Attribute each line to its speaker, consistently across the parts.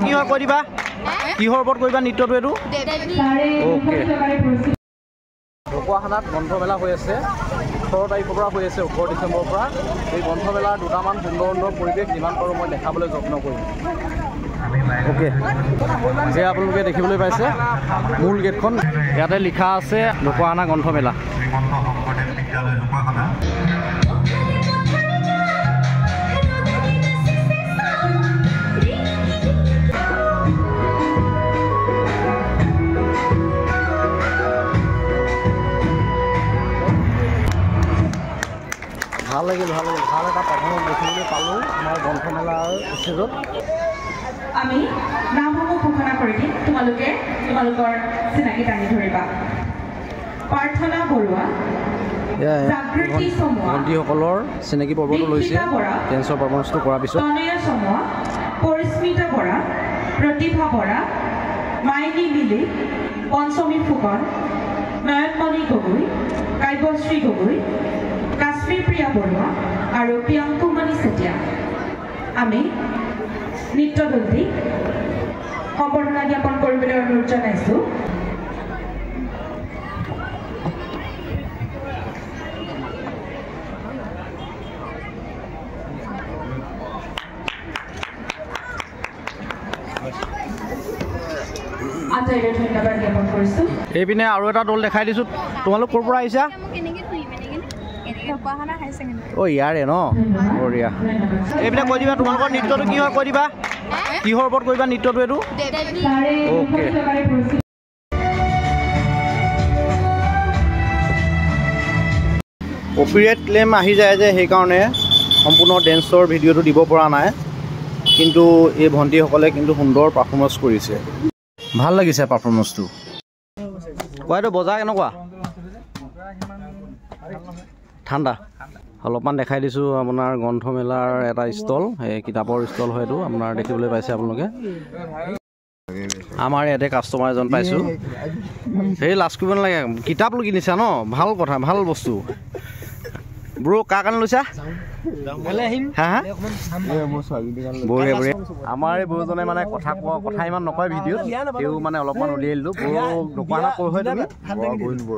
Speaker 1: কি হয় কৈ দিবা কিহৰ ওপৰত কৰিবা নৃত্যটো এইটো ওকে ঢকুৱাখানাত গ্ৰন্থমেলা হৈ আছে 16 তাৰিখৰ পৰা হৈ আছে 18 ডিচেম্বৰৰ পৰা এই গ্ৰন্থমেলাৰ দুটামান সুন্দৰ সুন্দৰ পৰিৱেশ যিমান পাৰোঁ মই দেখাবলৈ যত্ন কৰিম ওকে যে আপোনালোকে দেখিবলৈ পাইছে মূল গেটখন ইয়াতে লিখা আছে ঢকুৱাখানা গ্ৰন্থমেলা ভাল লাগিল ভাল এটা পাৰফৰ্মেঞ্চ দেখিবলৈ পালোঁ আমাৰ গ্ৰন্থমেলাৰ ষ্টেজত
Speaker 2: আমি নামসমূহ ঘোষণা কৰি দিম তোমালোকৰ চিনাকি দাঙি ধৰিবা প্ৰাৰ্থনা বৰুৱা জাগৃতি চমুৱা
Speaker 1: ভণ্টিসকলৰ চিনাকি পৰ্বটো লৈছে ডেন্সৰ পাৰফৰ্মেঞ্চটো কৰাৰ পিছত
Speaker 2: তনয়া চমুৱা পৰিস্মিতা বৰা প্ৰতিভা বৰা মাইনী মিলি পঞ্চমী ফুকন নয়নমণি গগৈ কাব্যশ্ৰী গগৈ কাশ্মীৰ প্ৰিয়া বৰুৱা আৰু প্ৰিয়ংকুমণি চেতিয়া আমি নৃত্যদলটিক সম্বৰ্ধনা জ্ঞাপন কৰিবলৈ অনুৰোধ জনাইছোঁ ধন্যবাদ জ্ঞাপন কৰিছোঁ
Speaker 1: এইপিনে আৰু এটা দল দেখাই দিছোঁ তোমালোক ক'ৰ পৰা আহিছা ইয়াৰে ন বঢ়িয়া এইপিনে কৈ দিবা তোমালোকৰ নৃত্যটো কি হয় কৈ দিবা কিহৰ ওপৰত কৰিবা নৃত্যটো এইটো ওকে কপিৰাইট ক্লেইম আহি যায় যে সেইকাৰণে সম্পূৰ্ণ ডেন্সৰ ভিডিঅ'টো দিব পৰা নাই কিন্তু এই ভণ্টিসকলে কিন্তু সুন্দৰ পাৰফৰ্মেঞ্চ কৰিছে ভাল লাগিছে পাৰফৰ্মেঞ্চটো কোৱাটো বজা কেনেকুৱা ঠাণ্ডা অলপমান দেখাই দিছোঁ আপোনাৰ গ্ৰন্থমেলাৰ এটা ষ্টল এই কিতাপৰ ষ্টল হয়তো আপোনাৰ দেখিবলৈ পাইছে আপোনালোকে আমাৰ ইয়াতে কাষ্টমাৰ এজন পাইছোঁ সেই লাজ কৰিব নালাগে কিতাপ লৈ কিনিছা ন ভাল কথা ভাল বস্তু ব্ৰ' কাৰ কাৰণে লৈছা হা হা বঢ়িয়া বঢ়িয়া আমাৰ এই বৌজনে মানে কথা ইমান নকয় ভিডিঅ'ত তেওঁ মানে অলপমান উলিয়াই দিলোঁ দোকানত কৰ হয় তুমি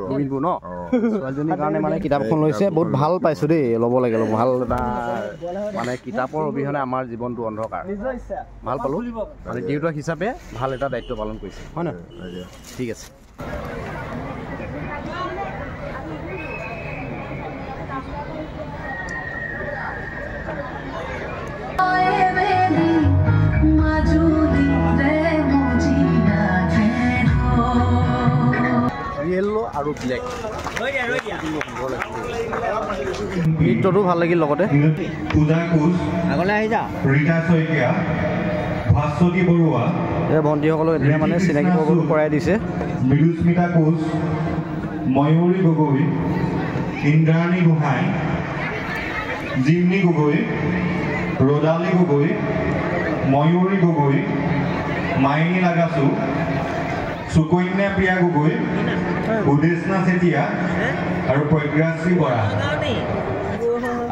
Speaker 1: গোবিন্দপুৰ ন ছোৱালীজনীৰ কাৰণে মানে কিতাপখন লৈছে বহুত ভাল পাইছোঁ দেই ল'ব লাগে ভাল এটা মানে কিতাপৰ অবিহনে আমাৰ জীৱনটো অন্ধকাৰ ভাল পালোঁ মানে টিউটৰ হিচাপে ভাল এটা দায়িত্ব পালন কৰিছে হয় নহয় ঠিক আছে য়েল্লো আৰু ব্লেক নৃত্যটো ভাল লাগিল লগতে আগলৈ আহি যা ভাস্বতী বৰুৱা এই ভণ্টিসকলক এতিয়া মানে চিনাকি পৰ্বটো কৰাই দিছে মৃদুস্মিতা কোচ ময়ূৰী গগৈ ইন্দ্ৰাণী গোহাঁই জিমনি গগৈ ৰদালী গগৈ ময়ূৰী গগৈ মাইনী লাগাচু সুকন্যা প্ৰিয়া গগৈ উদেশনা চেতিয়া আৰু প্ৰজ্ঞাশ্ৰী বৰা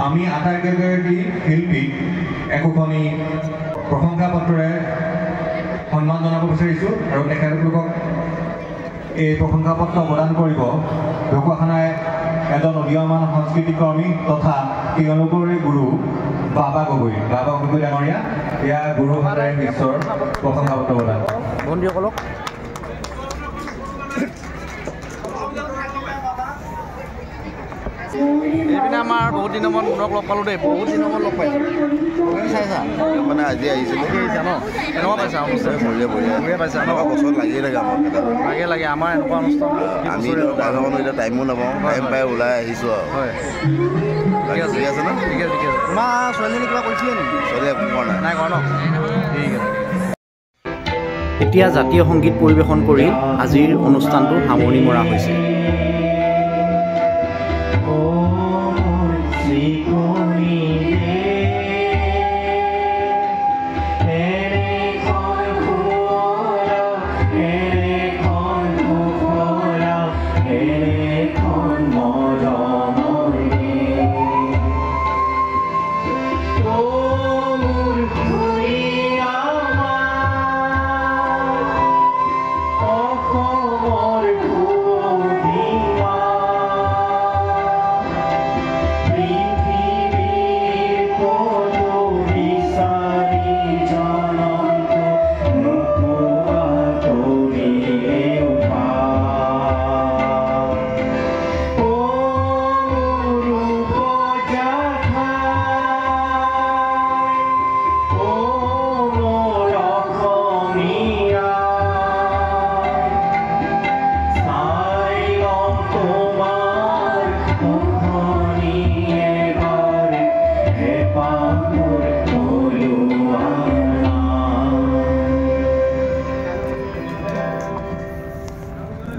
Speaker 1: আমি আটাইকেইগৰাকী শিল্পীক একোখনি প্ৰশংসা পত্ৰৰে সন্মান জনাব বিচাৰিছোঁ আৰু তেখেতলোকক এই প্ৰশংসা পত্ৰ প্ৰদান কৰিব ঢকুৱাখানাৰ এজন উদীয়মান সংস্কৃতিকৰ্মী তথা তেওঁলোকৰে গুৰু বাবা গগৈ ডাঙৰীয়া এয়া গুৰু হাতেৰে বিশ্বৰ প্ৰশংসা পত্ৰ প্ৰদান বন্ধুসকলক এইপিনে আমাৰ বহুত দিনৰ মূৰত মুনক লগ পালোঁ দেই বহুত দিনৰ মূৰত লগ পাইছোঁ চাইছা মানে আজি আহিছিলোঁ আহিছা ন এনেকুৱা পাইছা অনুষ্ঠান বঢ়িয়া পাইছা এনেকুৱা বছৰত লাগিয়ে লাগে আমাৰ লাগে আমাৰ এনেকুৱা অনুষ্ঠান আমি এতিয়া টাইমো নাপাওঁ টাইম পাই ওলাই আহিছোঁ আৰু হয় ঠিক আছে ন ঠিক আছে তোমাৰ ছোৱালীজনী কিবা কৈছিলে নেকি ছোৱালী একো কৰা নাই কৰা ন ঠিক আছে এতিয়া জাতীয় সংগীত পৰিৱেশন কৰি আজিৰ অনুষ্ঠানটো সামৰণি মৰা হৈছে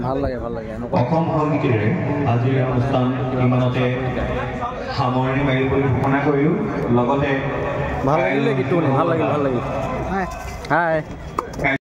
Speaker 1: ভাল লাগে
Speaker 3: অসম সংগীতেৰে আজিৰ অনুষ্ঠান ইমানতে সামৰণি মাৰি বুলি ঘোষণা কৰিলোঁ লগতে
Speaker 1: ভাল লাগিলে গীতটো ভাল লাগিল হাই